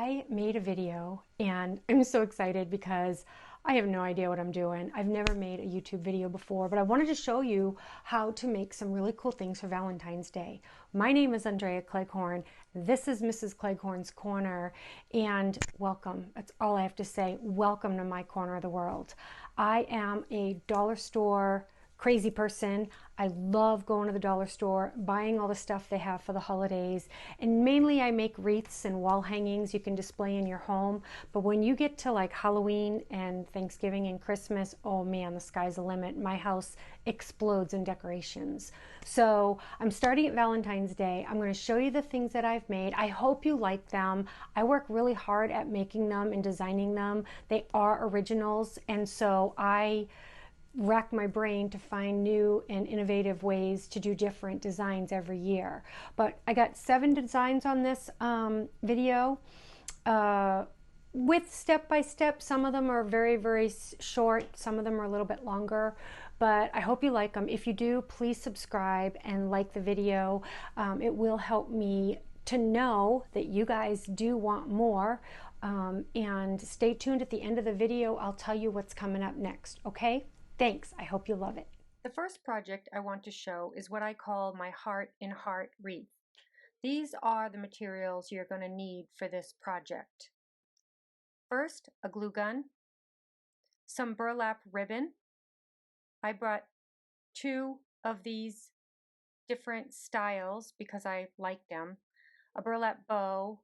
I made a video and I'm so excited because I have no idea what I'm doing. I've never made a YouTube video before, but I wanted to show you how to make some really cool things for Valentine's Day. My name is Andrea Cleghorn. This is Mrs. Cleghorn's Corner, and welcome. That's all I have to say. Welcome to my corner of the world. I am a dollar store crazy person. I love going to the dollar store, buying all the stuff they have for the holidays, and mainly I make wreaths and wall hangings you can display in your home. But when you get to like Halloween and Thanksgiving and Christmas, oh man, the sky's the limit. My house explodes in decorations. So I'm starting at Valentine's Day. I'm going to show you the things that I've made. I hope you like them. I work really hard at making them and designing them. They are originals, and so I rack my brain to find new and innovative ways to do different designs every year. But I got 7 designs on this video with step by step. Some of them are very short, some of them are a little bit longer, but I hope you like them. If you do, please subscribe and like the video. It will help me to know that you guys do want more. And stay tuned at the end of the video. I'll tell you what's coming up next, okay? Thanks. I hope you love it. The first project I want to show is what I call my heart in heart wreath. These are the materials you're going to need for this project. First, a glue gun, some burlap ribbon. I brought 2 of these different styles because I like them. A burlap bow,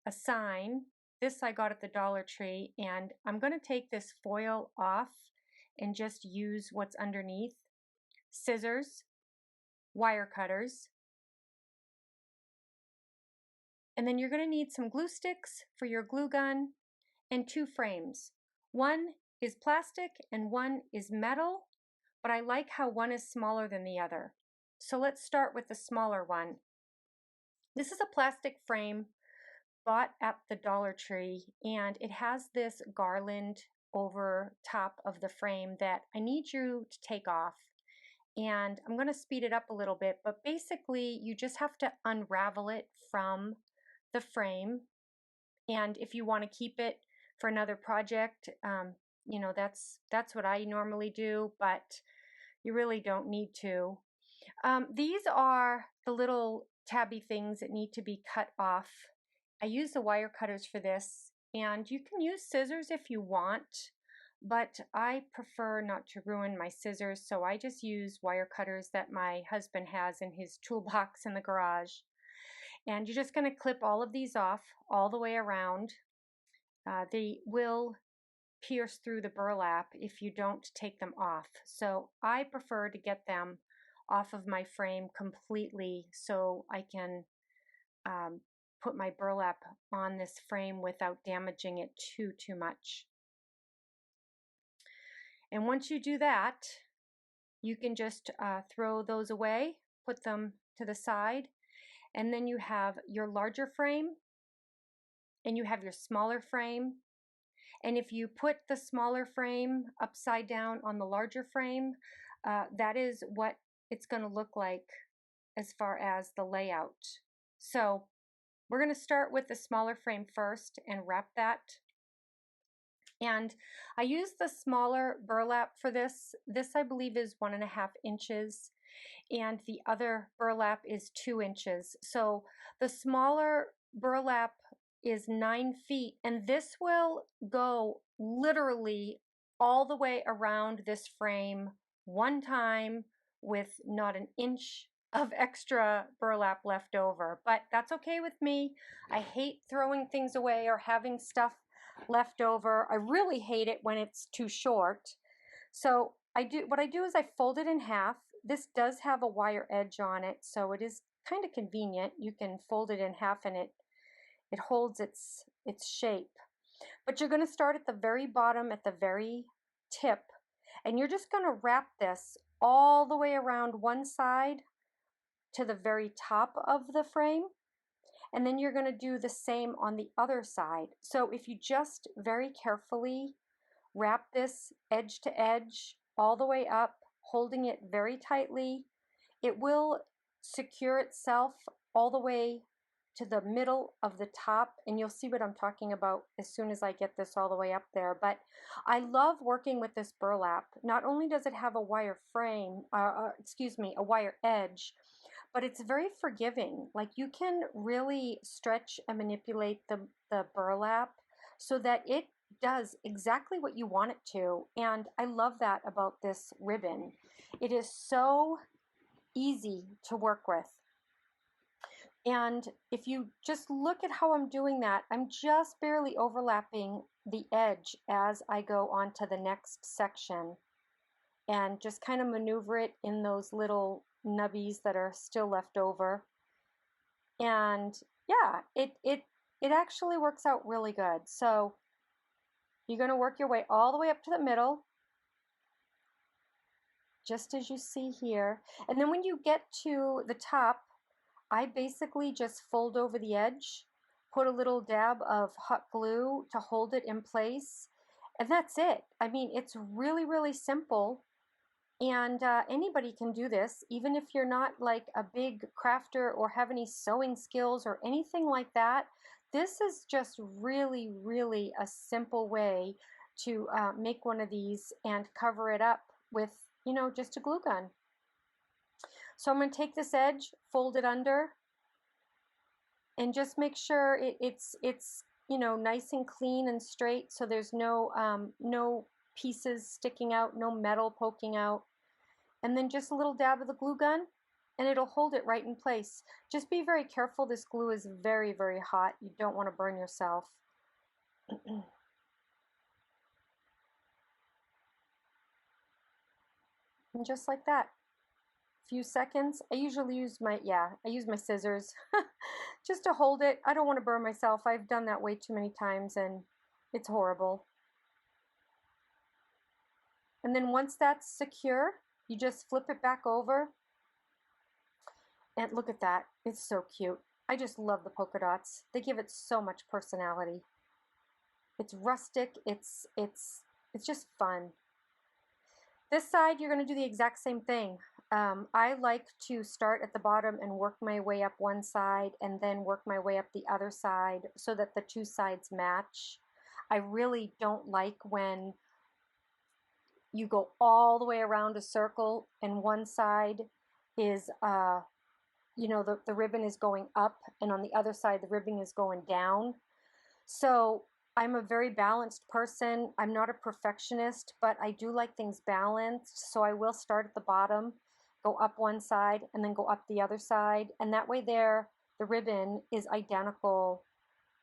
a sign. This I got at the Dollar Tree, and I'm going to take this foil off and just use what's underneath. Scissors, wire cutters, and then you're going to need some glue sticks for your glue gun and 2 frames. One is plastic and one is metal, but I like how one is smaller than the other. So let's start with the smaller one. This is a plastic frame bought at the Dollar Tree, and it has this garland over top of the frame that I need you to take off. And I'm going to speed it up a little bit, but basically you just have to unravel it from the frame. And if you want to keep it for another project, you know, that's what I normally do, but you really don't need to. These are the little tabby things that need to be cut off. I use the wire cutters for this, and you can use scissors if you want, but I prefer not to ruin my scissors, so I just use wire cutters that my husband has in his toolbox in the garage. And you're just going to clip all of these off all the way around. They will pierce through the burlap if you don't take them off. So I prefer to get them off of my frame completely so I can put my burlap on this frame without damaging it too much. And once you do that, you can just throw those away, put them to the side, and then you have your larger frame and you have your smaller frame. And if you put the smaller frame upside down on the larger frame, that is what it's going to look like as far as the layout. So we're going to start with the smaller frame first and wrap that. And I use the smaller burlap for this. This I believe is 1.5 inches, and the other burlap is 2 inches. So the smaller burlap is 9 feet, and this will go literally all the way around this frame one time with not an inch of extra burlap left over. But that's okay with me. I hate throwing things away or having stuff left over. I really hate it when it's too short. So what I do is I fold it in half. This does have a wire edge on it, so it is kind of convenient. You can fold it in half and it holds its shape. But you're going to start at the very bottom, at the very tip, and you're just going to wrap this all the way around one side to the very top of the frame, and then you're going to do the same on the other side. So if you just very carefully wrap this edge to edge all the way up, holding it very tightly, it will secure itself all the way to the middle of the top, and you'll see what I'm talking about as soon as I get this all the way up there. But I love working with this burlap. Not only does it have a wire frame, excuse me, a wire edge, but it's very forgiving. Like, you can really stretch and manipulate the burlap so that it does exactly what you want it to. And I love that about this ribbon. It is so easy to work with. And if you just look at how I'm doing that, I'm just barely overlapping the edge as I go on to the next section, and just kind of maneuver it in those little nubbies that are still left over. And yeah, it actually works out really good. So you're going to work your way all the way up to the middle, just as you see here. And then when you get to the top, I basically just fold over the edge, put a little dab of hot glue to hold it in place, and that's it. I mean, it's really, really simple, and anybody can do this, even if you're not like a big crafter or have any sewing skills or anything like that. This is just really, really a simple way to make one of these and cover it up with, you know, just a glue gun. So I'm going to take this edge, fold it under, and just make sure it's you know, nice and clean and straight, so there's no pieces sticking out, no metal poking out. And then just a little dab of the glue gun, and it'll hold it right in place. Just be very careful. This glue is very, very hot. You don't want to burn yourself. And just like that. Few seconds. I usually use my scissors just to hold it. I don't want to burn myself. I've done that way too many times and it's horrible. And then once that's secure, you just flip it back over, and look at that. It's so cute. I just love the polka dots. They give it so much personality. It's rustic. It's just fun. This side, you're going to do the exact same thing. I like to start at the bottom and work my way up one side and then work my way up the other side so that the two sides match. I really don't like when you go all the way around a circle and one side is, you know, the ribbon is going up, and on the other side the ribbon is going down. So I'm a very balanced person. I'm not a perfectionist, but I do like things balanced. So I will start at the bottom, go up one side, and then go up the other side. And that way there, the ribbon is identical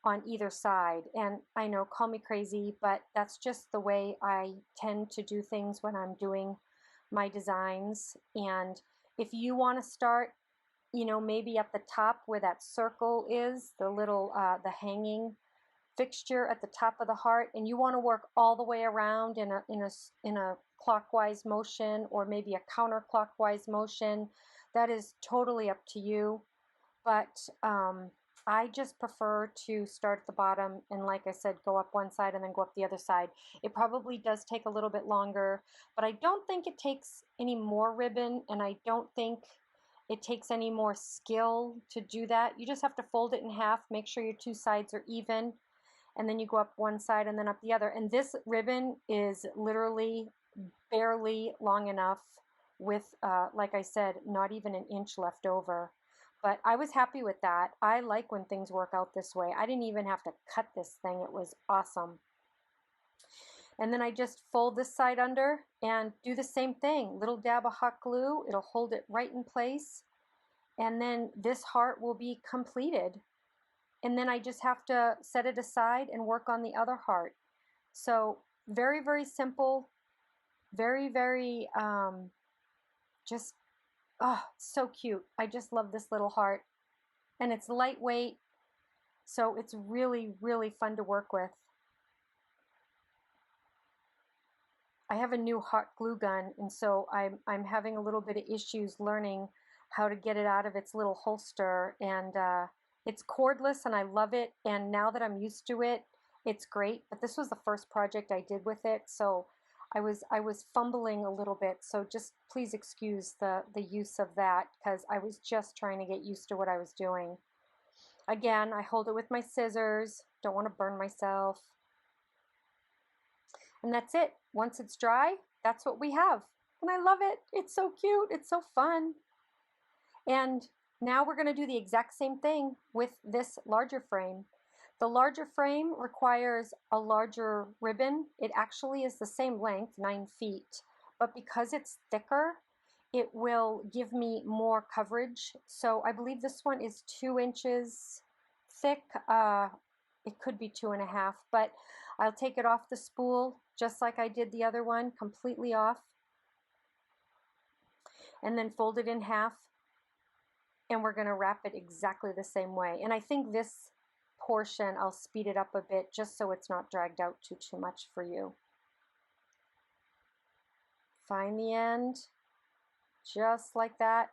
on either side. And I know, call me crazy, but that's just the way I tend to do things when I'm doing my designs. And if you want to start, you know, maybe at the top where that circle is, the little, the hanging fixture at the top of the heart, and you want to work all the way around in a clockwise motion, or maybe a counterclockwise motion, that is totally up to you. But I just prefer to start at the bottom and, like I said, go up one side and then go up the other side. It probably does take a little bit longer, but I don't think it takes any more ribbon, and I don't think it takes any more skill to do that. You just have to fold it in half, make sure your two sides are even, and then you go up one side and then up the other. And this ribbon is literally barely long enough with, like I said, not even an inch left over. But I was happy with that. I like when things work out this way. I didn't even have to cut this thing. It was awesome. And then I just fold this side under and do the same thing. Little dab of hot glue. It'll hold it right in place. And then this heart will be completed. And then I just have to set it aside and work on the other heart. So very, very simple. Very, very, just, oh, so cute. I just love this little heart. And it's lightweight, so it's really, really fun to work with. I have a new hot glue gun, and so I'm having a little bit of issues learning how to get it out of its little holster. And it's cordless, and I love it. And now that I'm used to it, it's great. But this was the first project I did with it, so I was fumbling a little bit. So just please excuse the use of that, because I was just trying to get used to what I was doing. Again, I hold it with my scissors. Don't want to burn myself. And that's it. Once it's dry, that's what we have. And I love it. It's so cute. It's so fun. And now we're going to do the exact same thing with this larger frame. The larger frame requires a larger ribbon. It actually is the same length, 9 feet, but because it's thicker, it will give me more coverage. So I believe this one is 2 inches thick. It could be 2.5, but I'll take it off the spool just like I did the other one, completely off, and then fold it in half. And we're going to wrap it exactly the same way. And I think this portion, I'll speed it up a bit just so it's not dragged out too much for you. Find the end, just like that.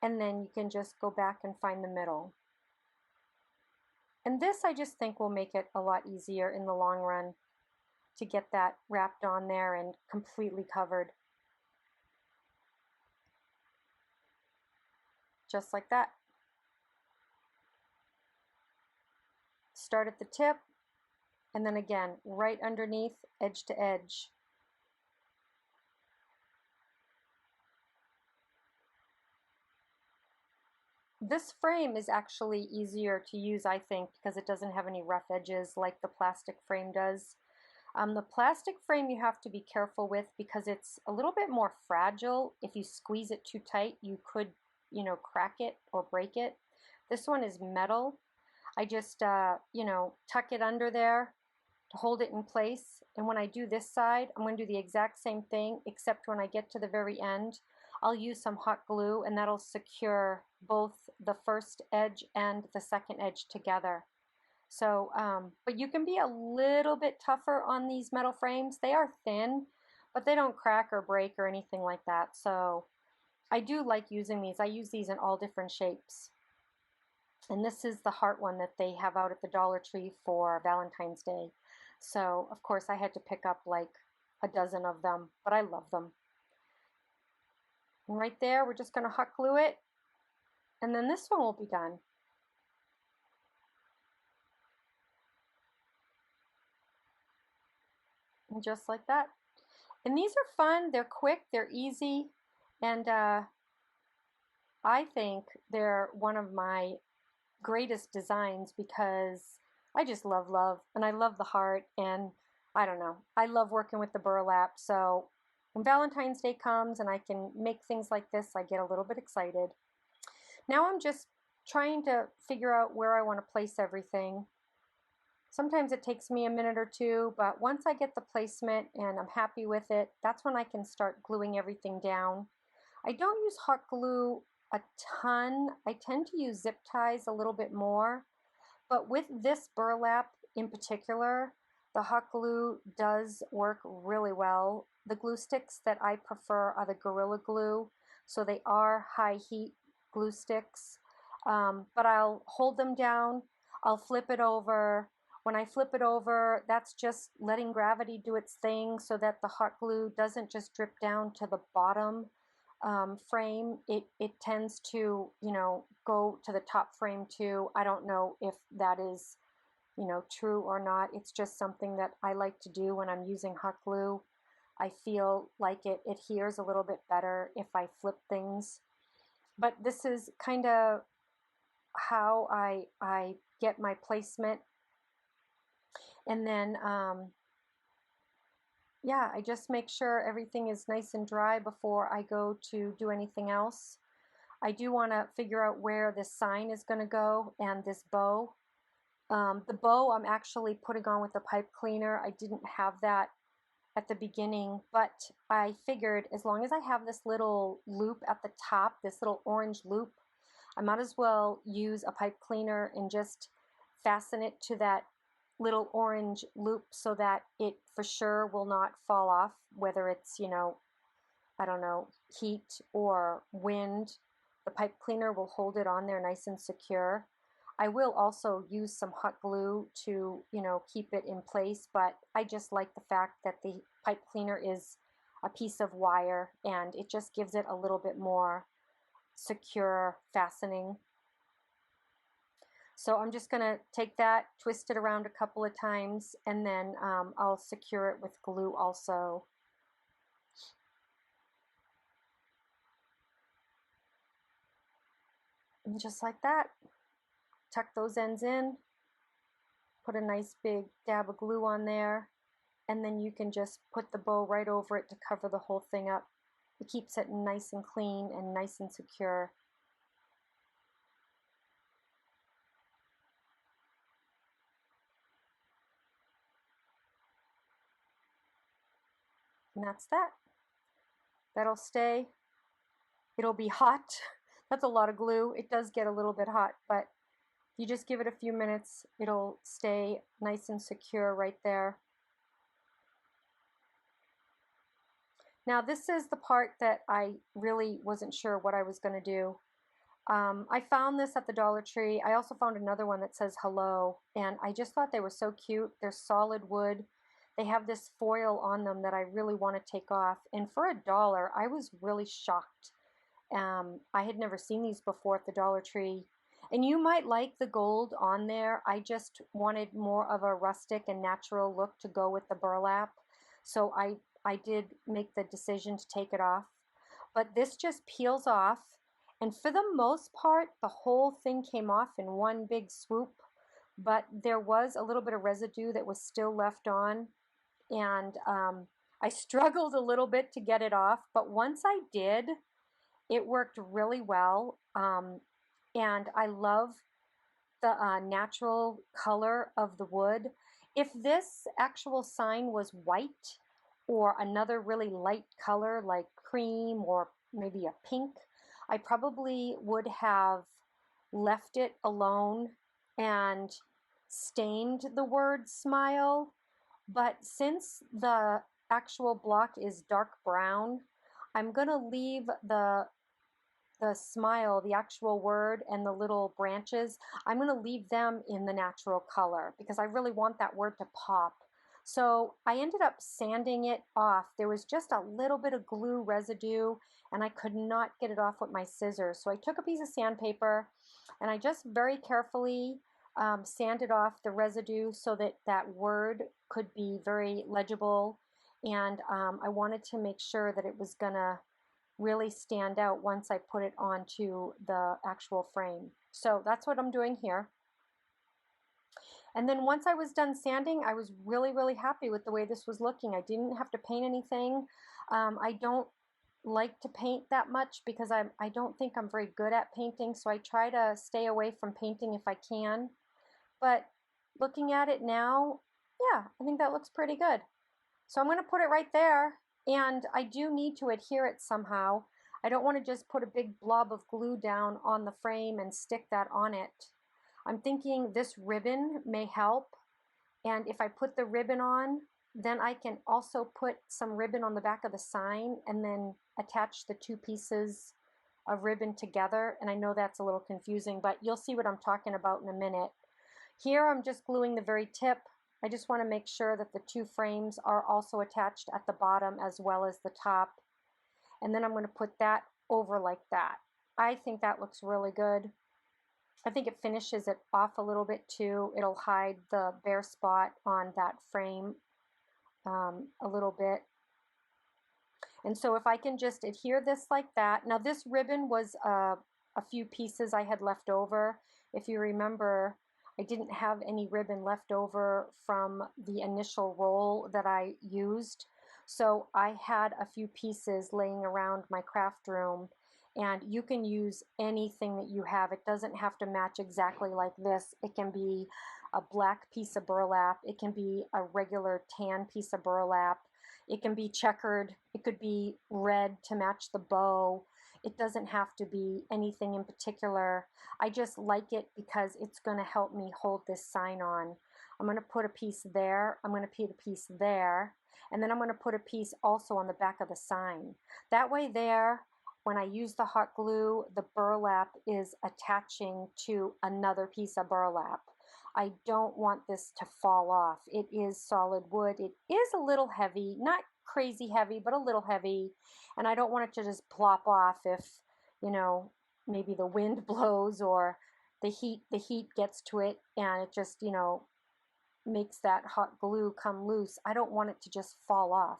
And then you can just go back and find the middle. And this I just think will make it a lot easier in the long run to get that wrapped on there and completely covered. Just like that. Start at the tip, and then again, right underneath, edge to edge. This frame is actually easier to use, I think, because it doesn't have any rough edges like the plastic frame does. The plastic frame you have to be careful with because it's a little bit more fragile. If you squeeze it too tight, you could, crack it or break it. This one is metal. I just, tuck it under there to hold it in place. And when I do this side, I'm going to do the exact same thing, except when I get to the very end, I'll use some hot glue, and that'll secure both the first edge and the second edge together. So, but you can be a little bit tougher on these metal frames. They are thin, but they don't crack or break or anything like that. So I do like using these. I use these in all different shapes. And this is the heart one that they have out at the Dollar Tree for Valentine's Day. So, of course, I had to pick up like a dozen of them, but I love them. And right there, we're just going to hot glue it. And then this one will be done. And just like that. And these are fun. They're quick. They're easy. And I think they're one of my greatest designs because I just love, and I love the heart, and I don't know, I love working with the burlap. So when Valentine's Day comes and I can make things like this, I get a little bit excited. Now I'm just trying to figure out where I want to place everything. Sometimes it takes me a minute or two, but once I get the placement and I'm happy with it, that's when I can start gluing everything down. I don't use hot glue a ton. I tend to use zip ties a little bit more, but with this burlap in particular, the hot glue does work really well. The glue sticks that I prefer are the Gorilla Glue, so they are high heat glue sticks, but I'll hold them down, I'll flip it over. When I flip it over, that's just letting gravity do its thing so that the hot glue doesn't just drip down to the bottom frame. It tends to, go to the top frame too. I don't know if that is, true or not. It's just something that I like to do when I'm using hot glue. I feel like it adheres a little bit better if I flip things. But this is kind of how I get my placement. And then, yeah, I just make sure everything is nice and dry before I go to do anything else. I do want to figure out where this sign is going to go and this bow. The bow I'm actually putting on with a pipe cleaner. I didn't have that at the beginning, but I figured as long as I have this little loop at the top, this little orange loop, I might as well use a pipe cleaner and just fasten it to that little orange loop so that it for sure will not fall off, whether it's, I don't know, heat or wind. The pipe cleaner will hold it on there nice and secure. I will also use some hot glue to, keep it in place, but I just like the fact that the pipe cleaner is a piece of wire and it just gives it a little bit more secure fastening. So I'm just going to take that, twist it around a couple of times, and then I'll secure it with glue also. And just like that, tuck those ends in, put a nice big dab of glue on there, and then you can just put the bow right over it to cover the whole thing up. It keeps it nice and clean and nice and secure. And that's that. That'll stay. It'll be hot. That's a lot of glue. It does get a little bit hot, but if you just give it a few minutes, it'll stay nice and secure right there. Now this is the part that I really wasn't sure what I was going to do. I found this at the Dollar Tree. I also found another one that says hello, and I just thought they were so cute. They're solid wood. They have this foil on them that I really want to take off, and for $1, I was really shocked. I had never seen these before at the Dollar Tree. And you might like the gold on there. I just wanted more of a rustic and natural look to go with the burlap. So I did make the decision to take it off. But this just peels off. And for the most part, the whole thing came off in one big swoop. But there was a little bit of residue that was still left on. And I struggled a little bit to get it off. But once I did, it worked really well. And I love the natural color of the wood. If this actual sign was white or another really light color like cream or maybe a pink, I probably would have left it alone and stained the word smile. But since the actual block is dark brown, I'm going to leave the smile, the actual word, and the little branches, I'm going to leave them in the natural color because I really want that word to pop. So I ended up sanding it off. There was just a little bit of glue residue and I could not get it off with my scissors. So I took a piece of sandpaper and I just very carefully sanded off the residue so that that word could be very legible. And I wanted to make sure that it was going to really stand out once I put it onto the actual frame. So that's what I'm doing here. And then once I was done sanding, I was really, really happy with the way this was looking. I didn't have to paint anything. I don't like to paint that much because I don't think I'm very good at painting, so I try to stay away from painting if I can. But looking at it now, yeah, I think that looks pretty good. So I'm going to put it right there. And I do need to adhere it somehow. I don't want to just put a big blob of glue down on the frame and stick that on it. I'm thinking this ribbon may help. And if I put the ribbon on, then I can also put some ribbon on the back of the sign and then attach the two pieces of ribbon together. And I know that's a little confusing, but you'll see what I'm talking about in a minute. Here I'm just gluing the very tip. I just want to make sure that the two frames are also attached at the bottom as well as the top. And then I'm going to put that over like that. I think that looks really good. I think it finishes it off a little bit too. It'll hide the bare spot on that frame a little bit. And so if I can just adhere this like that. Now this ribbon was a few pieces I had left over. If you remember, I didn't have any ribbon left over from the initial roll that I used. So I had a few pieces laying around my craft room, and you can use anything that you have. It doesn't have to match exactly like this. It can be a black piece of burlap. It can be a regular tan piece of burlap. It can be checkered. It could be red to match the bow. It doesn't have to be anything in particular. I just like it because it's going to help me hold this sign on. I'm going to put a piece there. I'm going to put a piece there. And then I'm going to put a piece also on the back of the sign. That way there, when I use the hot glue, the burlap is attaching to another piece of burlap. I don't want this to fall off. It is solid wood. It is a little heavy, not crazy heavy, but a little heavy. And I don't want it to just plop off if, you know, maybe the wind blows or the heat gets to it and it just, you know, makes that hot glue come loose. I don't want it to just fall off.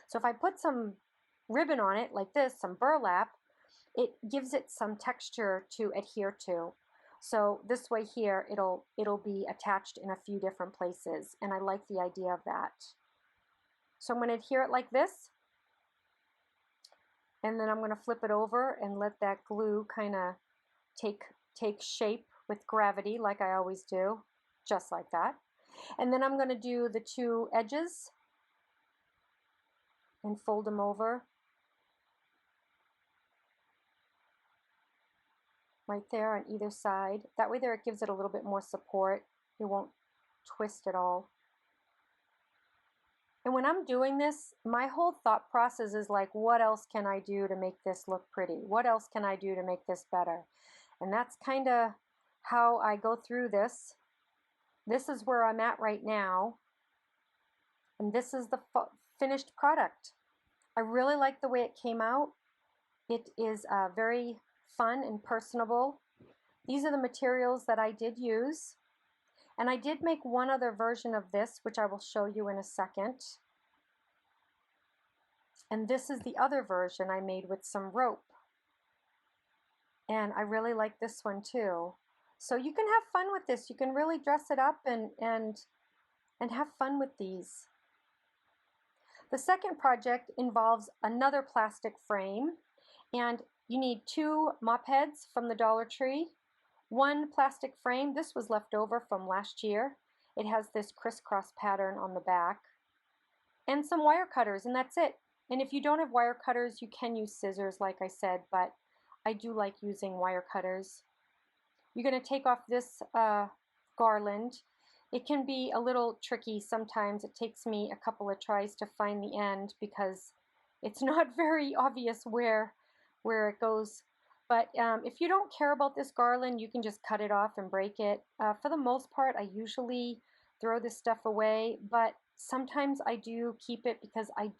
So if I put some ribbon on it like this, some burlap, it gives it some texture to adhere to. So this way here, it'll be attached in a few different places, and I like the idea of that. So I'm going to adhere it like this, and then I'm going to flip it over and let that glue kind of take shape with gravity like I always do, just like that. And then I'm going to do the two edges and fold them over right there on either side. That way there it gives it a little bit more support. It won't twist at all. And when I'm doing this, my whole thought process is like, what else can I do to make this look pretty? What else can I do to make this better? And that's kind of how I go through this. This is where I'm at right now. And this is the finished product. I really like the way it came out. It is very fun and personable. These are the materials that I did use. And I did make one other version of this, which I will show you in a second. And this is the other version I made with some rope. And I really like this one too. So you can have fun with this. You can really dress it up and have fun with these. The second project involves another plastic frame, and you need 2 mop heads from the Dollar Tree, 1 plastic frame. This was left over from last year. It has this crisscross pattern on the back, and some wire cutters, and that's it. And if you don't have wire cutters, you can use scissors like I said, but I do like using wire cutters. You're going to take off this garland. It can be a little tricky sometimes. It takes me a couple of tries to find the end because it's not very obvious where it goes. But if you don't care about this garland, you can just cut it off and break it. For the most part, I usually throw this stuff away, but sometimes I do keep it because I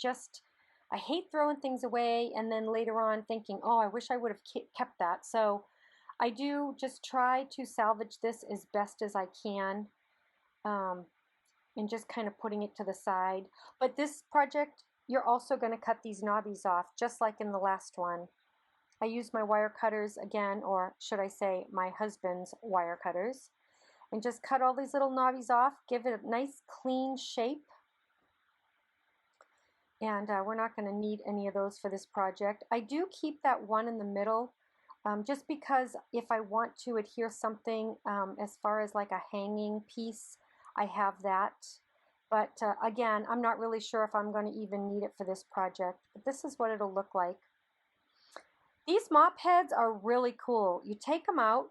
hate throwing things away and then later on thinking, oh, I wish I would have kept that. So I do just try to salvage this as best as I can. And just kind of putting it to the side. But this project, you're also going to cut these knobbies off, just like in the last one. I used my wire cutters again, or should I say my husband's wire cutters, and just cut all these little knobbies off, give it a nice clean shape. And we're not going to need any of those for this project. I do keep that one in the middle, just because if I want to adhere something as far as like a hanging piece, I have that. But again, I'm not really sure if I'm going to even need it for this project. But this is what it'll look like. These mop heads are really cool. You take them out,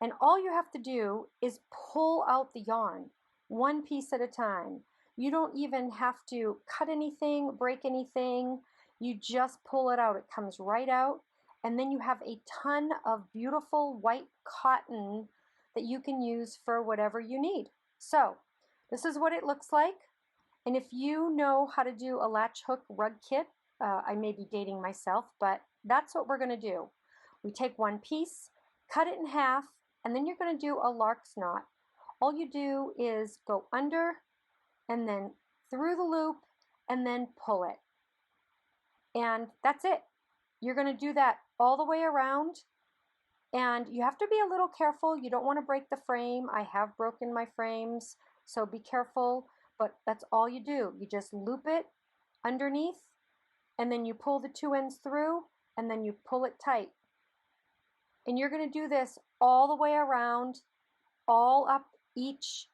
and all you have to do is pull out the yarn, one piece at a time. You don't even have to cut anything, break anything. You just pull it out. It comes right out. And then you have a ton of beautiful white cotton that you can use for whatever you need. So this is what it looks like. And if you know how to do a latch hook rug kit, I may be dating myself, but that's what we're going to do. We take one piece, cut it in half, and then you're going to do a lark's knot. All you do is go under and then through the loop and then pull it. And that's it. You're going to do that all the way around. And you have to be a little careful. You don't want to break the frame. I have broken my frames, so be careful. But that's all you do. You just loop it underneath, and then you pull the 2 ends through, and then you pull it tight. And you're going to do this all the way around, all up each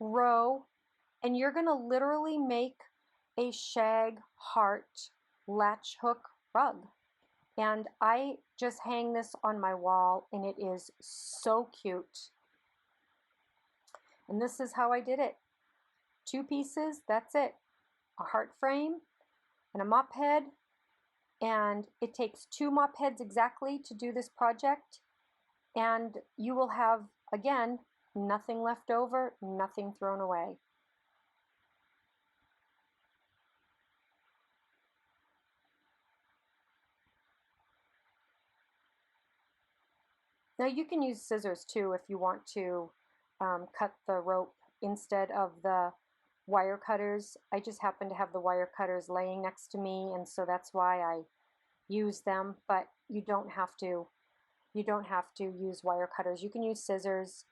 row, and you're going to literally make a shag heart latch hook rug. And I just hang this on my wall, and it is so cute. And this is how I did it. 2 pieces, that's it. A heart frame and a mop head. And it takes 2 mop heads exactly to do this project. And you will have, again, nothing left over, nothing thrown away. Now you can use scissors too if you want to cut the rope instead of the wire cutters. I just happen to have the wire cutters laying next to me, and so that's why I use them, but you don't have to. You don't have to use wire cutters. You can use scissors.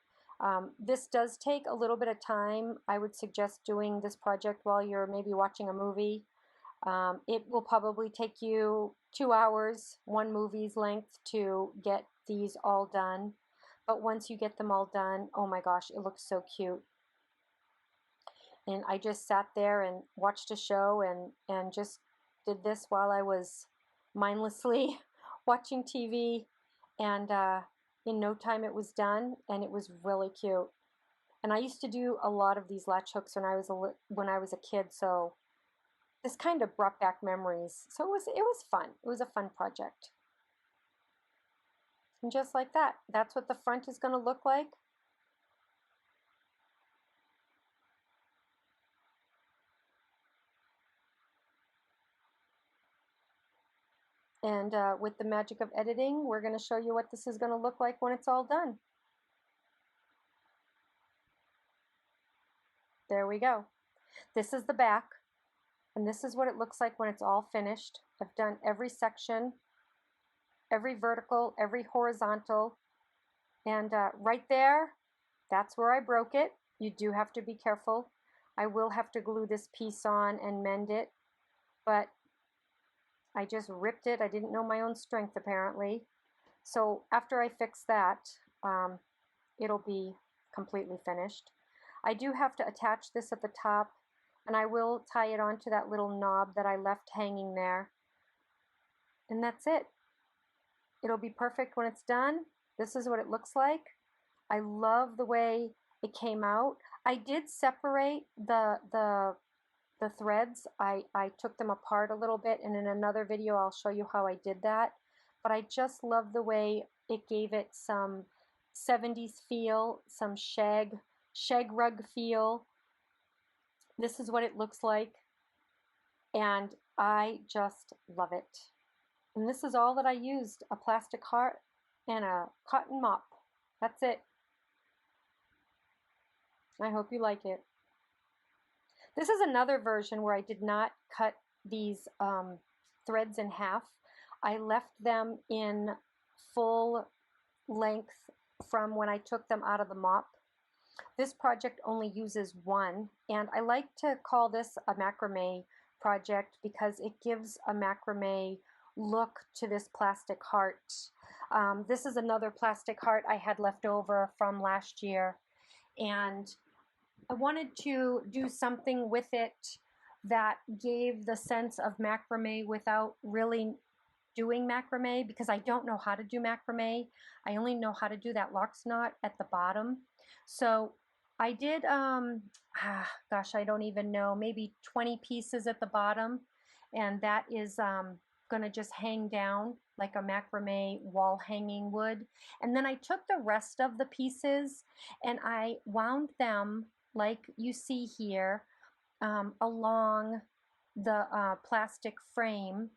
This does take a little bit of time. I would suggest doing this project while you're maybe watching a movie. It will probably take you 2 hours, one movie's length, to get these all done. But once you get them all done, oh my gosh, it looks so cute. And I just sat there and watched a show and just did this while I was mindlessly watching TV. And in no time it was done, and it was really cute. And I used to do a lot of these latch hooks when I was a kid, so this kind of brought back memories. So it was fun. It was a fun project. And just like that, that's what the front is going to look like. And with the magic of editing, we're going to show you what this is going to look like when it's all done. There we go. This is the back, and this is what it looks like when it's all finished. I've done every section, every vertical, every horizontal, and right there, that's where I broke it. You do have to be careful. I will have to glue this piece on and mend it, but I just ripped it. I didn't know my own strength, apparently. So after I fix that, it'll be completely finished. I do have to attach this at the top, and I will tie it onto that little knob that I left hanging there. And that's it. It'll be perfect when it's done. This is what it looks like. I love the way it came out. I did separate the threads. I took them apart a little bit, and in another video I'll show you how I did that. But I just love the way it gave it some 70s feel, some shag rug feel. This is what it looks like, and I just love it. And this is all that I used: a plastic heart and a cotton mop. That's it. I hope you like it. This is another version where I did not cut these threads in half. I left them in full length from when I took them out of the mop. This project only uses one, and I like to call this a macrame project because it gives a macrame look to this plastic heart. This is another plastic heart I had left over from last year, and I wanted to do something with it that gave the sense of macrame without really doing macrame, because I don't know how to do macrame. I only know how to do that lox knot at the bottom. So I did, gosh, I don't even know, maybe 20 pieces at the bottom, and that is going to just hang down like a macrame wall hanging would. And then I took the rest of the pieces and I wound them like you see here along the plastic frame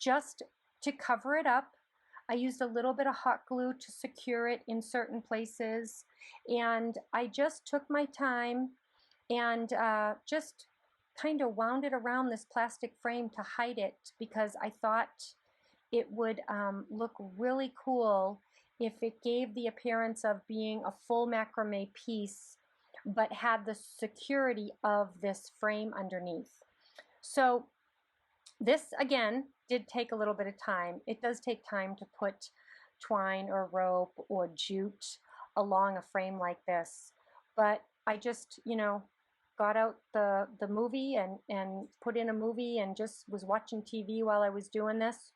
just to cover it up. I used a little bit of hot glue to secure it in certain places, and I just took my time and just kind of wound it around this plastic frame to hide it, because I thought it would look really cool if it gave the appearance of being a full macrame piece but had the security of this frame underneath. So this, again, did take a little bit of time. It does take time to put twine or rope or jute along a frame like this. But I just, you know, got out the movie and put in a movie and just was watching TV while I was doing this.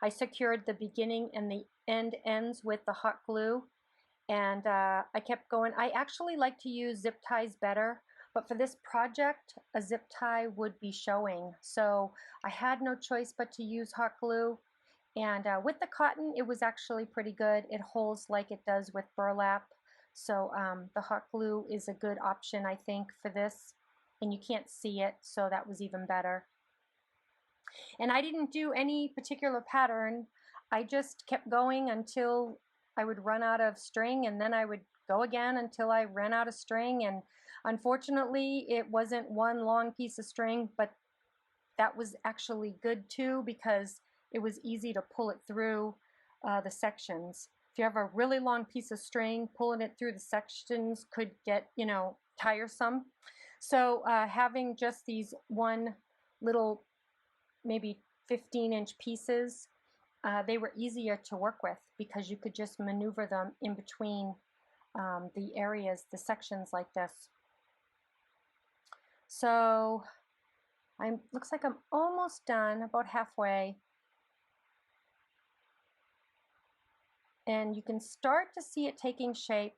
I secured the beginning and the ends with the hot glue, and I kept going. I actually like to use zip ties better, but for this project, a zip tie would be showing. So I had no choice but to use hot glue. And with the cotton, it was actually pretty good. It holds like it does with burlap. So the hot glue is a good option, I think, for this. And you can't see it, so that was even better. And I didn't do any particular pattern. I just kept going until I would run out of string, and then I would go again until I ran out of string. And unfortunately, it wasn't one long piece of string, but that was actually good too, because it was easy to pull it through the sections. If you have a really long piece of string, pulling it through the sections could get, you know, tiresome. So having just these one little, maybe 15-inch pieces, they were easier to work with because you could just maneuver them in between the areas, the sections like this. So looks like I'm almost done, about halfway. And you can start to see it taking shape.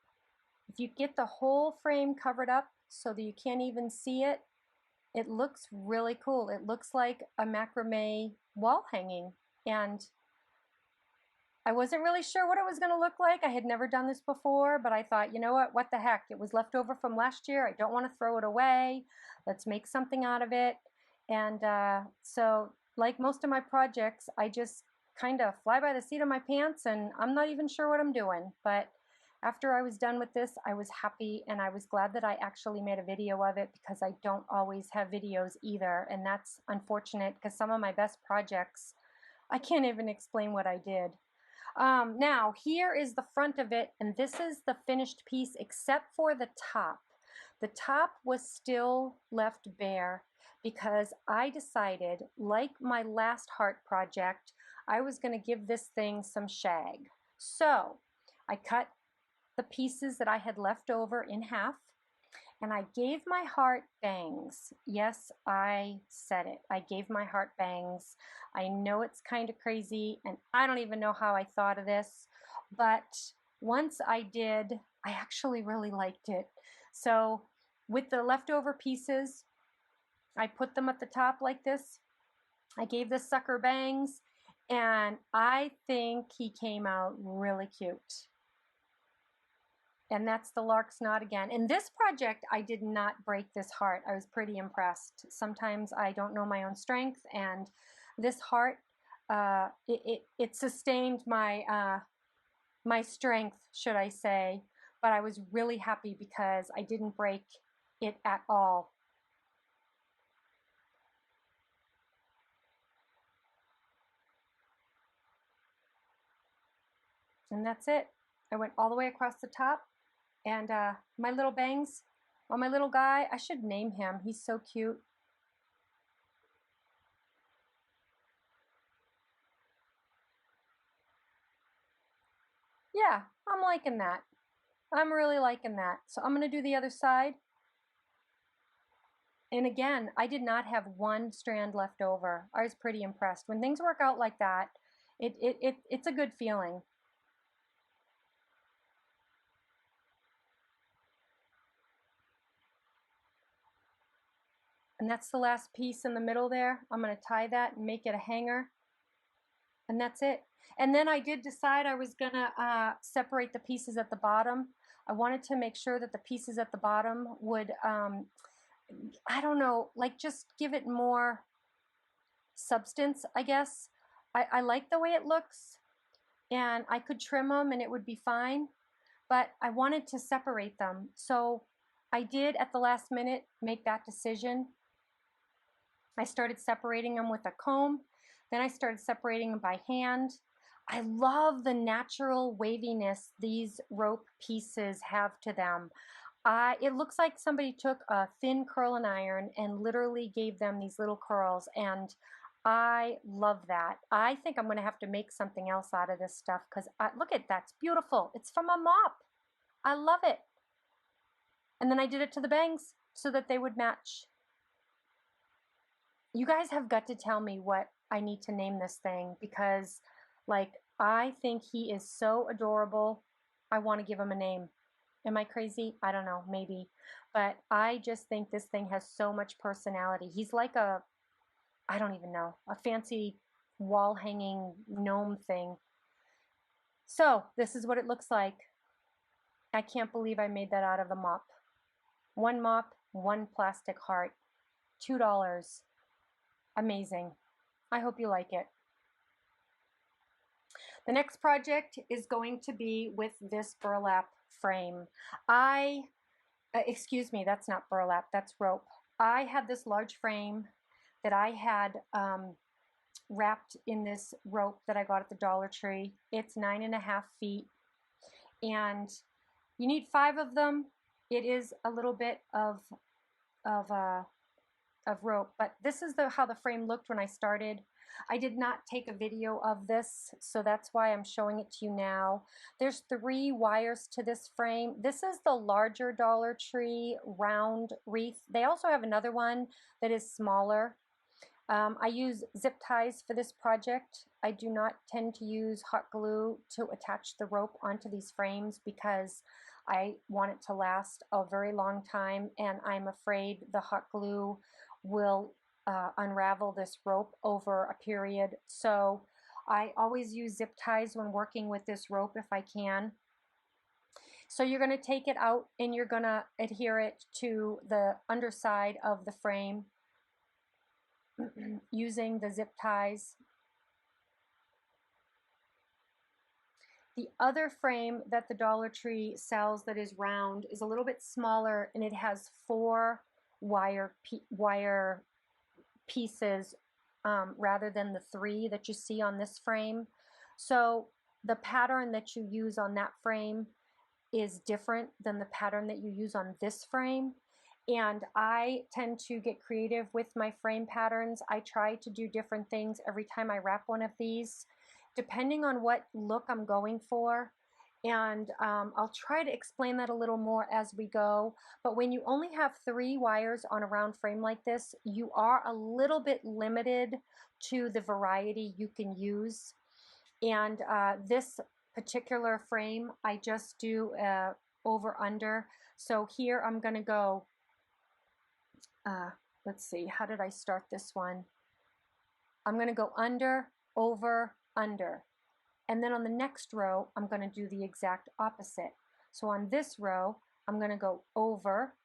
If you get the whole frame covered up so that you can't even see it, it looks really cool. It looks like a macrame wall hanging. And I wasn't really sure what it was going to look like. I had never done this before, but I thought, you know what the heck? It was left over from last year. I don't want to throw it away. Let's make something out of it. And so like most of my projects, I just kind of fly by the seat of my pants, and I'm not even sure what I'm doing. But after I was done with this, I was happy, and I was glad that I actually made a video of it, because I don't always have videos either. And that's unfortunate, because some of my best projects, I can't even explain what I did. Now, here is the front of it, and this is the finished piece except for the top. The top was still left bare because I decided, like my last heart project, I was going to give this thing some shag. So I cut the pieces that I had left over in half, and I gave my heart bangs. Yes, I said it. I gave my heart bangs. I know it's kind of crazy, and I don't even know how I thought of this, but once I did, I actually really liked it. So with the leftover pieces, I put them at the top like this. I gave this sucker bangs, and I think he came out really cute. And that's the lark's knot again. In this project, I did not break this heart. I was pretty impressed. Sometimes I don't know my own strength, and this heart, it sustained my my strength, should I say. But I was really happy because I didn't break it at all. And that's it. I went all the way across the top. And my little bangs on my little guy, I should name him. He's so cute. Yeah, I'm liking that. I'm really liking that. So I'm going to do the other side. And again, I did not have one strand left over. I was pretty impressed. When things work out like that, it's a good feeling. And that's the last piece in the middle there. I'm going to tie that and make it a hanger. And that's it. And then I did decide I was going to separate the pieces at the bottom. I wanted to make sure that the pieces at the bottom would, I don't know, like just give it more substance, I guess. I like the way it looks, and I could trim them and it would be fine, but I wanted to separate them. So I did, at the last minute, make that decision. I started separating them with a comb. Then I started separating them by hand. I love the natural waviness these rope pieces have to them. It looks like somebody took a thin curling iron and literally gave them these little curls, and I love that. I think I'm going to have to make something else out of this stuff, because look at that. It's beautiful. It's from a mop. I love it. And then I did it to the bangs so that they would match. You guys have got to tell me what I need to name this thing, because like, I think he is so adorable. I want to give him a name. Am I crazy? I don't know, maybe. But I just think this thing has so much personality. He's like a, I don't even know, a fancy wall hanging gnome thing. So this is what it looks like. I can't believe I made that out of a mop. One mop, one plastic heart, $2. Amazing. I hope you like it. The next project is going to be with this burlap frame. Excuse me, that's not burlap, that's rope. I had this large frame that I had wrapped in this rope that I got at the Dollar Tree. It's 9.5 feet, and you need 5 of them. It is a little bit of rope, but this is how the frame looked when I started. I did not take a video of this, so that's why I'm showing it to you now. There's 3 wires to this frame. This is the larger Dollar Tree round wreath. They also have another one that is smaller. I use zip ties for this project. I do not tend to use hot glue to attach the rope onto these frames because I want it to last a very long time, and I'm afraid the hot glue will unravel this rope over a period. So I always use zip ties when working with this rope if I can. So you're going to take it out and you're going to adhere it to the underside of the frame using the zip ties. The other frame that the Dollar Tree sells that is round is a little bit smaller, and it has 4 wire pieces rather than the 3 that you see on this frame. So the pattern that you use on that frame is different than the pattern that you use on this frame. And I tend to get creative with my frame patterns. I try to do different things every time I wrap one of these, depending on what look I'm going for. And I'll try to explain that a little more as we go. But when you only have 3 wires on a round frame like this, you are a little bit limited to the variety you can use. And this particular frame, I just do over under. So here I'm going to go, let's see, how did I start this one? I'm going to go under, over, under. And then on the next row, I'm going to do the exact opposite. So on this row, I'm going to go over,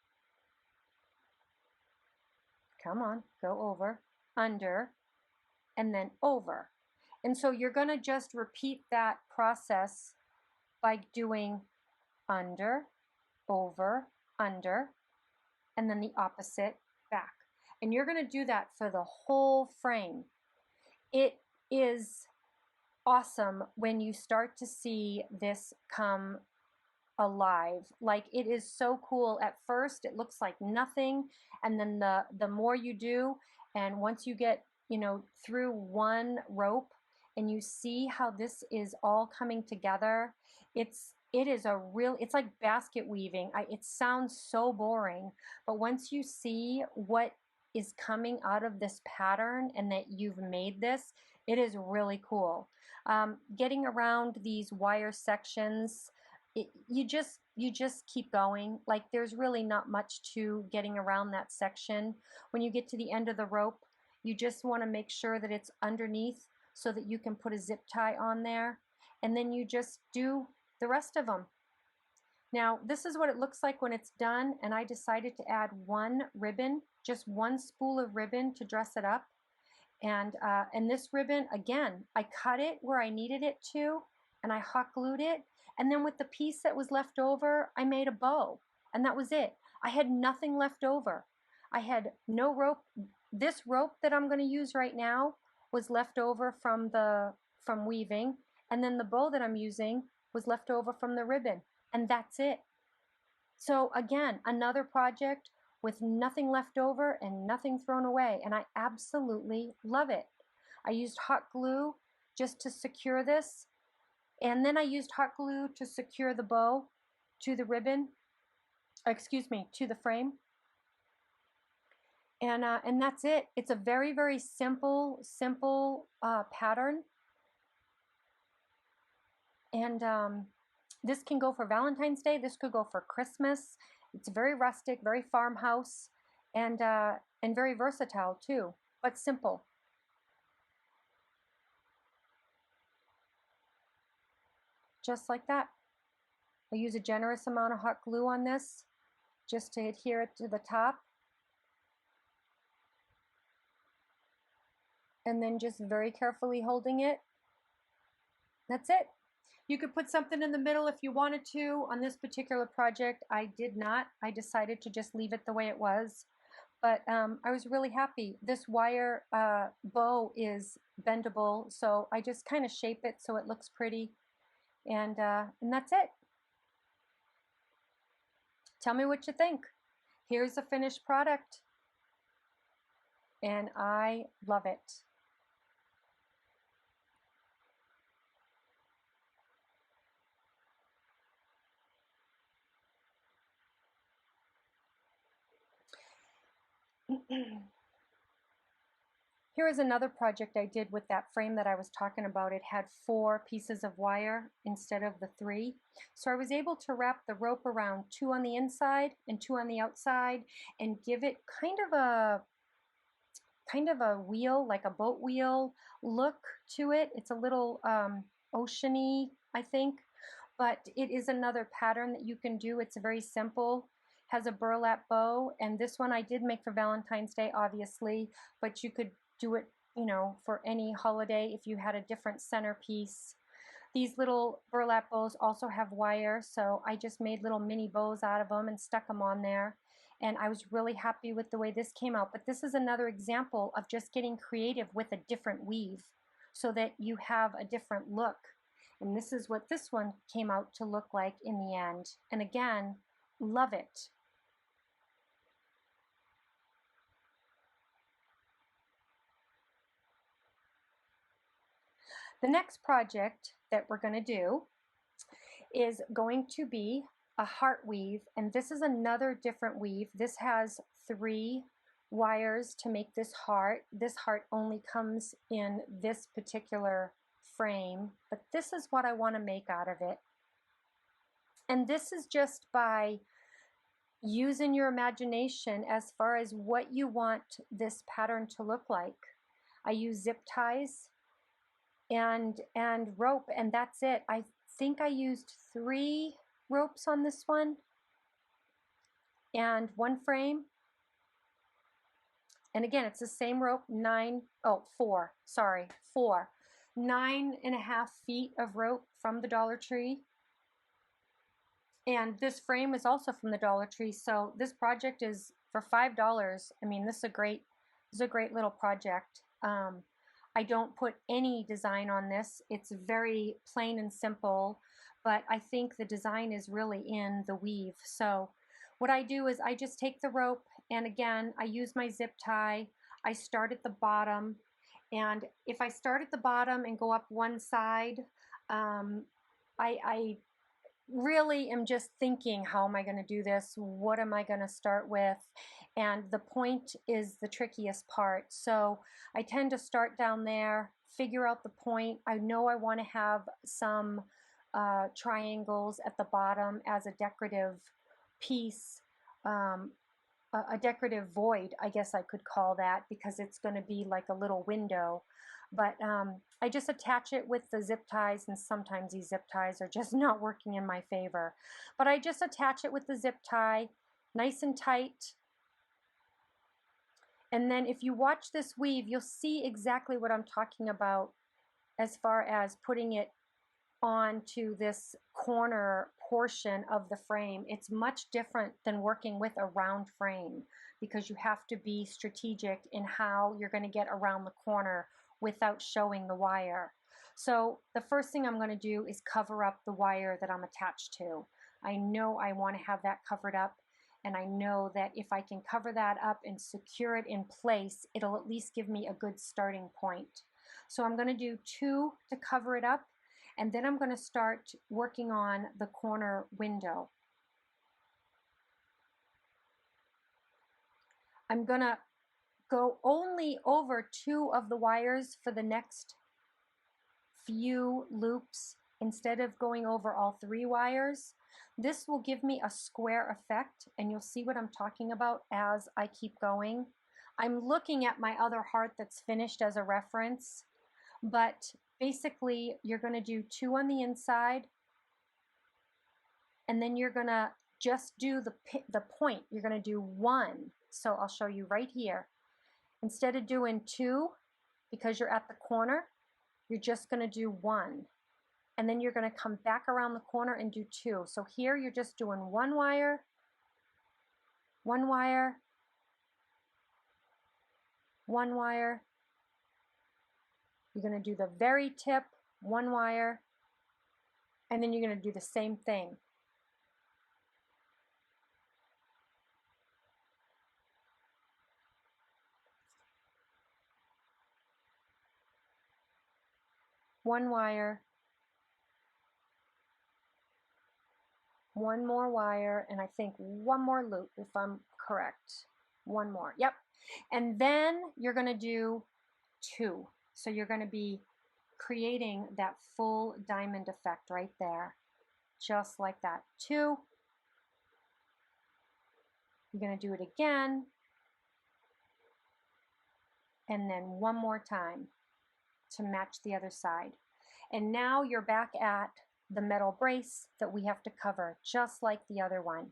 come on, go over, under, and then over. And so you're going to just repeat that process by doing under, over, under, and then the opposite back. And you're going to do that for the whole frame. It is awesome when you start to see this come alive. Like, it is so cool. At first it looks like nothing, and then the more you do, and once you get, you know, through one rope and you see how this is all coming together, it is a real, it's like basket weaving. It sounds so boring, but once you see what is coming out of this pattern and that you've made this, it is really cool. Getting around these wire sections, you just keep going. Like, there's really not much to getting around that section. When you get to the end of the rope, you just want to make sure that it's underneath so that you can put a zip tie on there, and then you just do the rest of them. Now, this is what it looks like when it's done, and I decided to add 1 ribbon, just 1 spool of ribbon to dress it up. And this ribbon, again, I cut it where I needed it to, and I hot glued it. And then with the piece that was left over, I made a bow, and that was it. I had nothing left over. I had no rope. This rope that I'm going to use right now was left over from weaving, and then the bow that I'm using was left over from the ribbon, and that's it. So again, another project with nothing left over and nothing thrown away, and I absolutely love it. I used hot glue just to secure this, and then I used hot glue to secure the bow to the ribbon, excuse me, to the frame. And that's it. It's a very, very simple pattern. And this can go for Valentine's Day. This could go for Christmas. It's very rustic, very farmhouse, and very versatile too, but simple. Just like that. I use a generous amount of hot glue on this just to adhere it to the top. And then just very carefully holding it That's it. You could put something in the middle if you wanted to. On this particular project, I did not. I decided to just leave it the way it was. But I was really happy. This wire bow is bendable, so I just kind of shape it so it looks pretty. And that's it. Tell me what you think. Here's the finished product. And I love it. Here is another project I did with that frame that I was talking about. It had 4 pieces of wire instead of the 3. So I was able to wrap the rope around 2 on the inside and 2 on the outside and give it kind of a wheel, like a boat wheel look to it. It's a little oceany, I think, but it is another pattern that you can do. It's very simple. Has a burlap bow, and this one I did make for Valentine's Day, obviously, but you could do it, you know, for any holiday if you had a different centerpiece. These little burlap bows also have wire, so I just made little mini bows out of them and stuck them on there. And I was really happy with the way this came out. But this is another example of just getting creative with a different weave so that you have a different look. And this is what this one came out to look like in the end. And again, love it. The next project that we're going to do is going to be a heart weave, and this is another different weave. This has 3 wires to make this heart. This heart only comes in this particular frame, but this is what I want to make out of it. And this is just by using your imagination as far as what you want this pattern to look like. I use zip ties and rope, and that's it. I think I used 3 ropes on this one and 1 frame. And again, it's the same rope, 4, 9.5 feet of rope from the Dollar Tree. And this frame is also from the Dollar Tree, so this project is for $5. I mean, this is a great little project. I don't put any design on this. It's very plain and simple, but I think the design is really in the weave. So what I do is I just take the rope, and again, I use my zip tie. I start at the bottom, and if I start at the bottom and go up one side, I really am just thinking, how am I going to do this? What am I going to start with? And the point is the trickiest part. So I tend to start down there, figure out the point. I know I want to have some triangles at the bottom as a decorative piece, a decorative void, I guess I could call that, because it's going to be like a little window. But I just attach it with the zip ties, and sometimes these zip ties are just not working in my favor. But I just attach it with the zip tie, nice and tight. And then if you watch this weave, you'll see exactly what I'm talking about as far as putting it onto this corner portion of the frame. It's much different than working with a round frame, because you have to be strategic in how you're going to get around the corner without showing the wire. So the first thing I'm going to do is cover up the wire that I'm attached to. I know I want to have that covered up, and I know that if I can cover that up and secure it in place, it'll at least give me a good starting point. So I'm going to do 2 to cover it up, and then I'm going to start working on the corner window. I'm going to go only over 2 of the wires for the next few loops instead of going over all 3 wires. This will give me a square effect, and you'll see what I'm talking about as I keep going. I'm looking at my other heart that's finished as a reference, but basically you're going to do 2 on the inside, and then you're going to just do the point. You're going to do 1. So I'll show you right here. Instead of doing 2, because you're at the corner, you're just going to do 1. and then you're going to come back around the corner and do 2. So here you're just doing 1 wire, 1 wire, 1 wire. You're going to do the very tip, 1 wire, and then you're going to do the same thing. One wire, 1 more wire, and I think 1 more loop if I'm correct. 1 more, yep. And then you're going to do 2. So you're going to be creating that full diamond effect right there, just like that. 2. You're going to do it again, and then 1 more time to match the other side. And now you're back at the metal brace that we have to cover, just like the other one.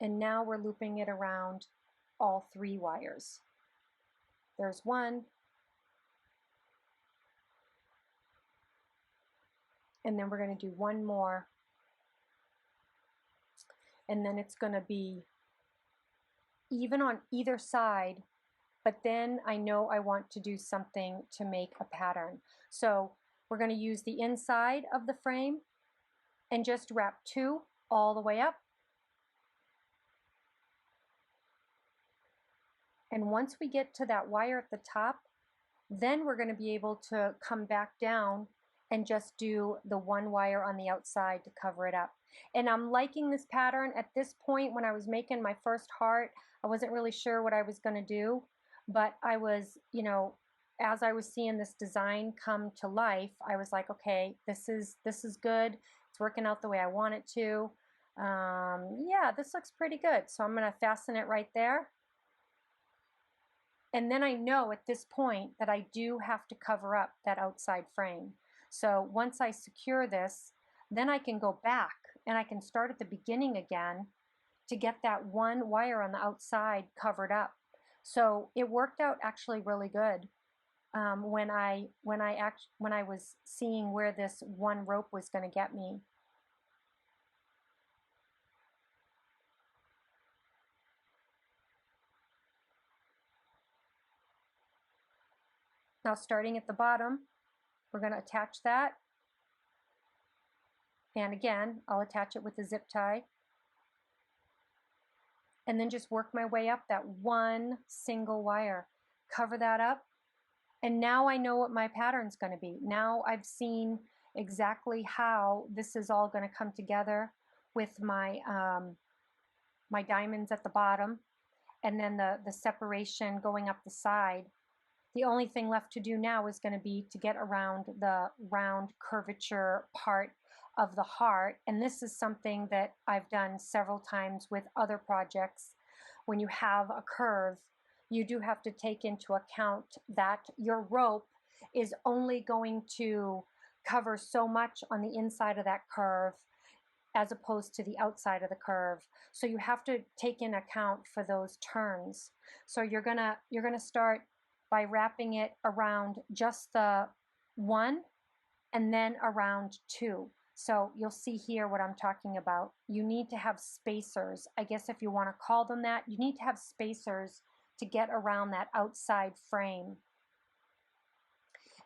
And now we're looping it around all 3 wires. There's 1, and then we're going to do 1 more, and then it's going to be even on either side, but then I know I want to do something to make a pattern. So we're going to use the inside of the frame and just wrap 2 all the way up. And once we get to that wire at the top, then we're going to be able to come back down and just do the 1 wire on the outside to cover it up. And I'm liking this pattern. At this point, when I was making my first heart, I wasn't really sure what I was going to do, but I was, you know, as I was seeing this design come to life, I was like, okay, this is good. It's working out the way I want it to. Yeah, this looks pretty good. So I'm going to fasten it right there. And then I know at this point that I do have to cover up that outside frame. So once I secure this, then I can go back and I can start at the beginning again to get that 1 wire on the outside covered up. So it worked out actually really good when I was seeing where this 1 rope was going to get me. Now starting at the bottom, we're going to attach that. And again, I'll attach it with a zip tie. And then just work my way up that 1 single wire. Cover that up. And now I know what my pattern's going to be. Now I've seen exactly how this is all going to come together with my, my diamonds at the bottom and then the separation going up the side. The only thing left to do now is going to be to get around the round curvature part of the heart. And this is something that I've done several times with other projects. When you have a curve, you do have to take into account that your rope is only going to cover so much on the inside of that curve as opposed to the outside of the curve. So you have to take in account for those turns. So you're gonna start by wrapping it around just the 1 and then around 2. So you'll see here what I'm talking about. You need to have spacers. I guess if you want to call them that, you need to have spacers to get around that outside frame.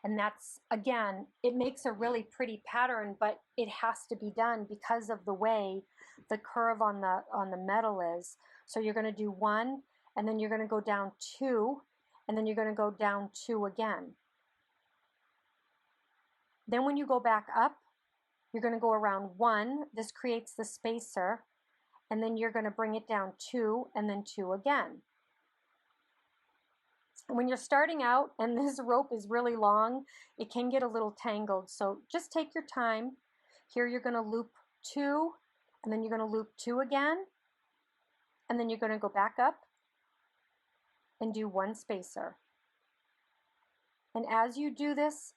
And that's, again, it makes a really pretty pattern, but it has to be done because of the way the curve on the metal is. So you're going to do 1, and then you're going to go down 2, and then you're going to go down 2 again. Then when you go back up, you're going to go around 1. This creates the spacer, and then you're going to bring it down 2 and then 2 again. When you're starting out and this rope is really long, it can get a little tangled. So just take your time. Here you're going to loop 2, and then you're going to loop 2 again, and then you're going to go back up and do 1 spacer. And as you do this,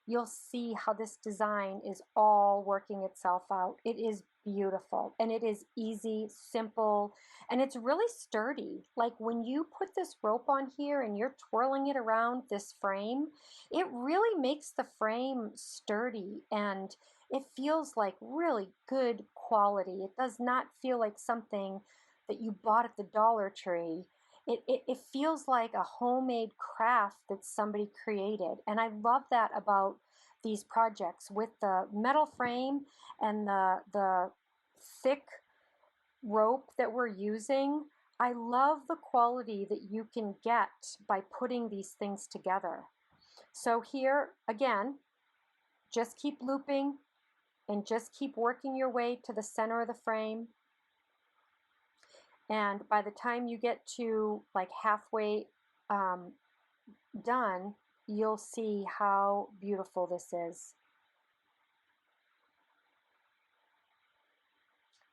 you'll see how this design is all working itself out. It is beautiful, and it is easy, simple, and it's really sturdy. Like when you put this rope on here and you're twirling it around this frame, it really makes the frame sturdy, and it feels like really good quality. It does not feel like something that you bought at the Dollar Tree. It feels like a homemade craft that somebody created. And I love that about these projects with the metal frame and the thick rope that we're using. I love the quality that you can get by putting these things together. So here, again, just keep looping and just keep working your way to the center of the frame. And by the time you get to like halfway done, you'll see how beautiful this is.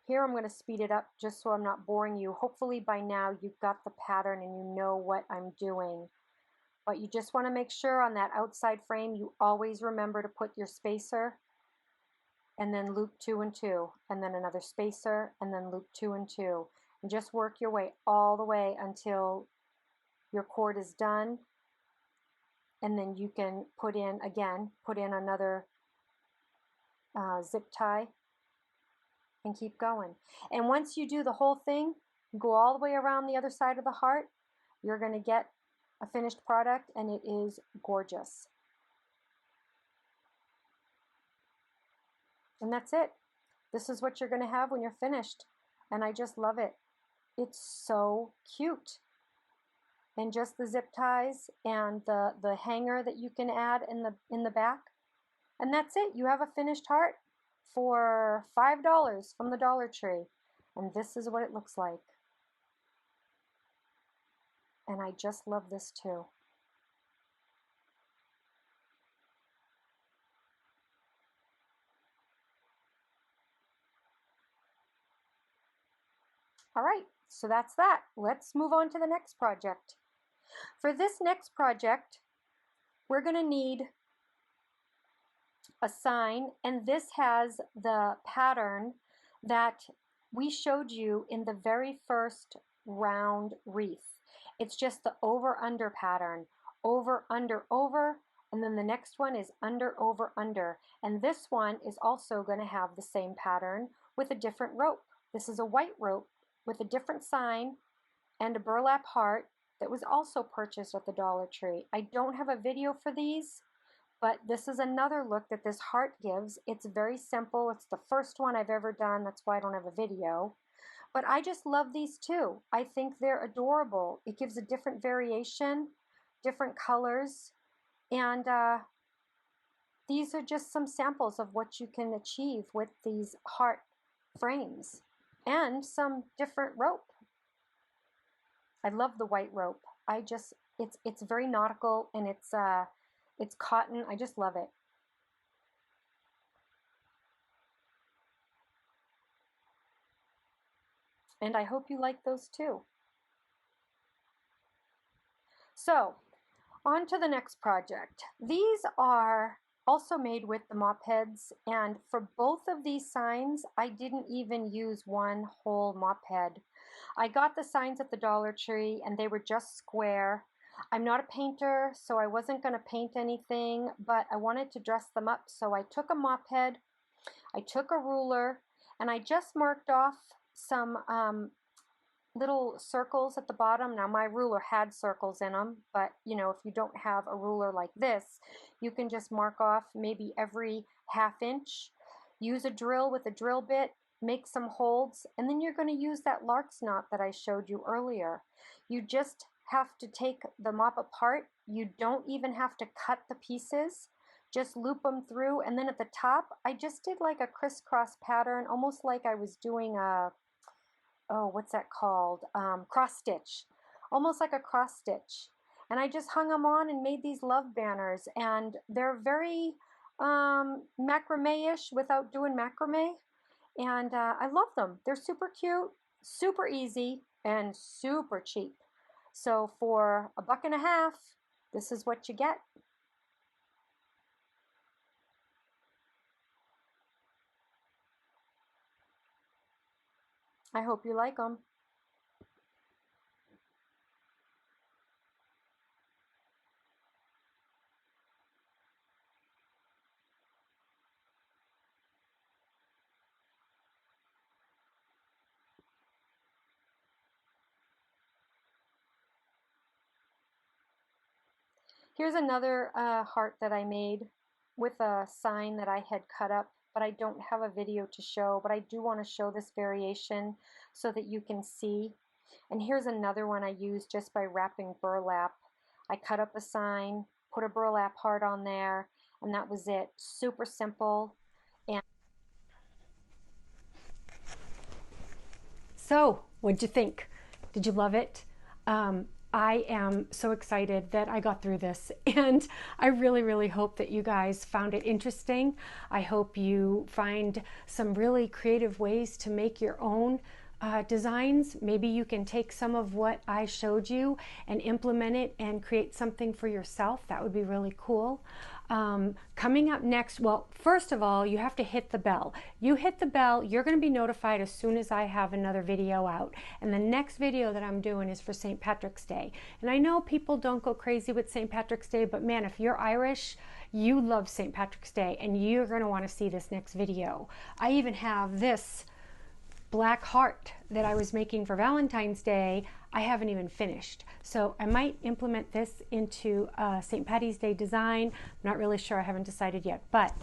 Here I'm going to speed it up just so I'm not boring you. Hopefully by now you've got the pattern and you know what I'm doing. But you just want to make sure on that outside frame you always remember to put your spacer and then loop 2 and 2, and then another spacer and then loop 2 and 2. And just work your way all the way until your cord is done, and then you can put in another zip tie and keep going. And once you do the whole thing, go all the way around the other side of the heart, you're going to get a finished product, and it is gorgeous. And that's it. This is what you're going to have when you're finished, and I just love it. It's so cute. And just the zip ties and the hanger that you can add in the back. And that's it. You have a finished heart for $5 from the Dollar Tree. And this is what it looks like. And I just love this too. All right, so that's that. Let's move on to the next project. For this next project, we're going to need a sign, and this has the pattern that we showed you in the very first round wreath. It's just the over-under pattern. Over, under, over, and then the next one is under, over, under. And this one is also going to have the same pattern with a different rope. This is a white rope with a different sign and a burlap heart that was also purchased at the Dollar Tree. I don't have a video for these, but this is another look that this heart gives. It's very simple. It's the first one I've ever done. That's why I don't have a video. But I just love these too. I think they're adorable. It gives a different variation, different colors, and these are just some samples of what you can achieve with these heart frames and some different rope. I love the white rope. It's very nautical, and it's cotton. I just love it. And I hope you like those too. So, on to the next project. These are also made with the mop heads, and for both of these signs, I didn't even use one whole mop head. I got the signs at the Dollar Tree, and they were just square. I'm not a painter, so I wasn't going to paint anything, but I wanted to dress them up, so I took a mop head, I took a ruler, and I just marked off some little circles at the bottom. Now my ruler had circles in them, but you know, if you don't have a ruler like this, you can just mark off maybe every ½ inch. Use a drill with a drill bit, make some holes, and then you're going to use that lark's knot that I showed you earlier. You just have to take the mop apart. You don't even have to cut the pieces. Just loop them through, and then at the top, I just did like a crisscross pattern, almost like I was doing a what's that called? Cross stitch, almost like a cross stitch. And I just hung them on and made these love banners, and they're very macrame-ish without doing macrame, and I love them. They're super cute, super easy, and super cheap. So for $1.50, this is what you get. I hope you like them. Here's another heart that I made with a sign that I had cut up, but I don't have a video to show, but I do want to show this variation so that you can see. And here's another one I used just by wrapping burlap. I cut up a sign, put a burlap heart on there, and that was it. Super simple. And so, what'd you think? Did you love it? I am so excited that I got through this, and I really, really hope that you guys found it interesting. I hope you find some really creative ways to make your own designs. Maybe you can take some of what I showed you and implement it and create something for yourself. That would be really cool. Coming up next, well, first of all, you have to hit the bell. You hit the bell, you're going to be notified as soon as I have another video out. And the next video that I'm doing is for St. Patrick's Day. And I know people don't go crazy with St. Patrick's Day, but man, if you're Irish, you love St. Patrick's Day, and you're going to want to see this next video. I even have this black heart that I was making for Valentine's Day. I haven't even finished, so I might implement this into St. Patty's Day design. I'm not really sure, I haven't decided yet, but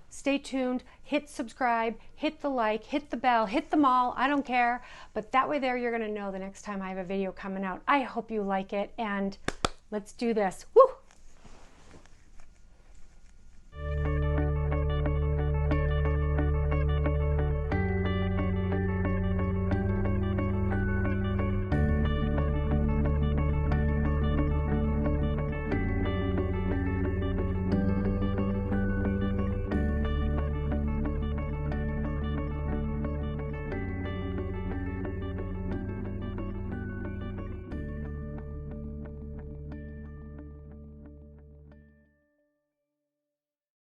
stay tuned, hit subscribe, hit the like, hit the bell, hit them all, I don't care, but that way there you're going to know the next time I have a video coming out. I hope you like it, and let's do this. Woo!